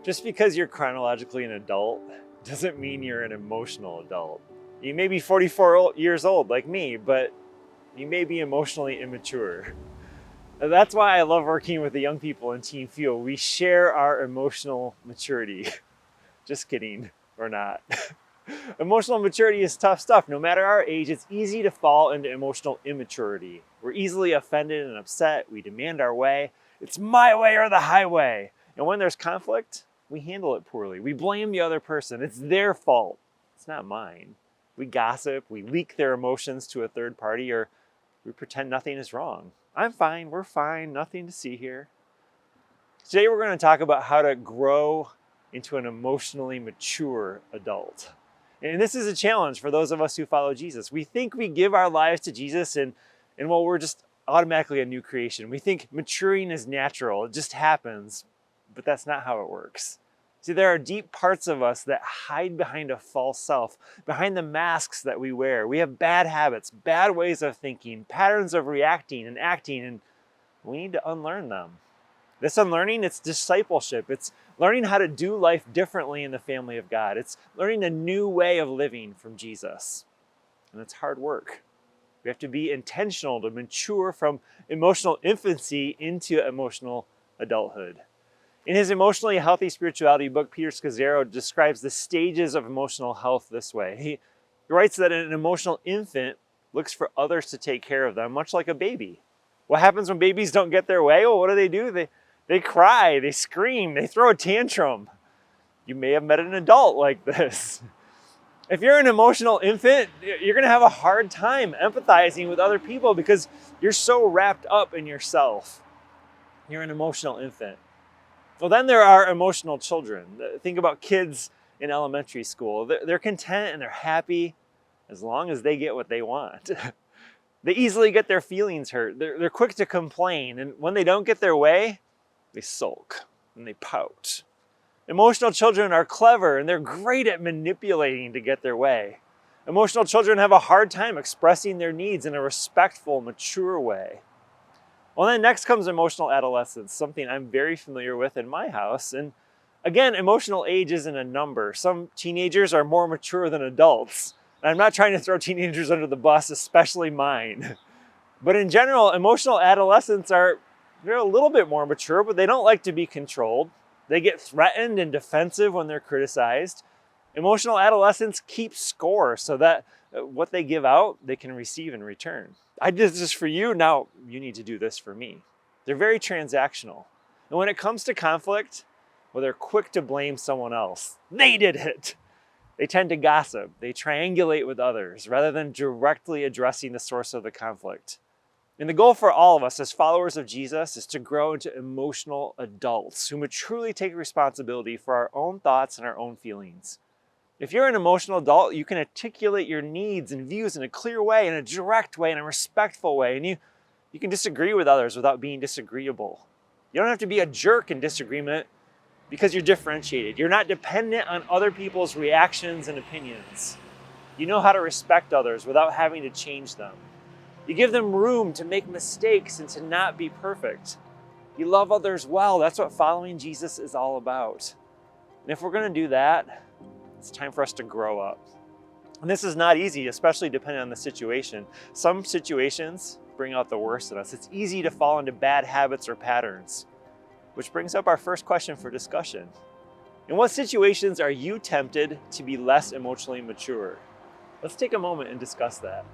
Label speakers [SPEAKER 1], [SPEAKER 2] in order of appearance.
[SPEAKER 1] Just because you're chronologically an adult doesn't mean you're an emotional adult. You may be 44 years old like me, but you may be emotionally immature. That's why I love working with the young people in Team Fuel. We share our emotional maturity. Just kidding, or not. Emotional maturity is tough stuff. No matter our age, it's easy to fall into emotional immaturity. We're easily offended and upset. We demand our way. It's my way or the highway. And when there's conflict, we handle it poorly. We blame the other person. It's their fault. It's not mine. We gossip. We leak their emotions to a third party, or we pretend nothing is wrong. I'm fine. We're fine. Nothing to see here. Today we're going to talk about how to grow into an emotionally mature adult. And this is a challenge for those of us who follow Jesus. We think we give our lives to Jesus and well, we're just automatically a new creation. We think maturing is natural. It just happens. But that's not how it works. See, there are deep parts of us that hide behind a false self, behind the masks that we wear. We have bad habits, bad ways of thinking, patterns of reacting and acting, and we need to unlearn them. This unlearning, it's discipleship. It's learning how to do life differently in the family of God. It's learning a new way of living from Jesus. And it's hard work. We have to be intentional to mature from emotional infancy into emotional adulthood. In his Emotionally Healthy Spirituality book, Peter Scazzero describes the stages of emotional health this way. He writes that an emotional infant looks for others to take care of them, much like a baby. What happens when babies don't get their way? Well, what do? They cry, they scream, they throw a tantrum. You may have met an adult like this. If you're an emotional infant, you're going to have a hard time empathizing with other people because you're so wrapped up in yourself. You're an emotional infant. Well, then there are emotional children. Think about kids in elementary school. They're content and they're happy as long as they get what they want. They easily get their feelings hurt. They're quick to complain. And when they don't get their way, they sulk and they pout. Emotional children are clever and they're great at manipulating to get their way. Emotional children have a hard time expressing their needs in a respectful, mature way. Well, then next comes emotional adolescence, something I'm very familiar with in my house. And again, emotional age isn't a number. Some teenagers are more mature than adults. And I'm not trying to throw teenagers under the bus, especially mine. But in general, emotional adolescents they're a little bit more mature, but they don't like to be controlled. They get threatened and defensive when they're criticized. Emotional adolescents keep score so that what they give out, they can receive in return. I did this for you, now you need to do this for me. They're very transactional. And when it comes to conflict, well, they're quick to blame someone else. They did it. They tend to gossip. They triangulate with others rather than directly addressing the source of the conflict. And the goal for all of us as followers of Jesus is to grow into emotional adults who maturely take responsibility for our own thoughts and our own feelings. If you're an emotional adult, you can articulate your needs and views in a clear way, in a direct way, in a respectful way, and you can disagree with others without being disagreeable. You don't have to be a jerk in disagreement because you're differentiated. You're not dependent on other people's reactions and opinions. You know how to respect others without having to change them. You give them room to make mistakes and to not be perfect. You love others well. That's what following Jesus is all about. And if we're going to do that, it's time for us to grow up. And this is not easy, especially depending on the situation. Some situations bring out the worst in us. It's easy to fall into bad habits or patterns, which brings up our first question for discussion. In what situations are you tempted to be less emotionally mature? Let's take a moment and discuss that.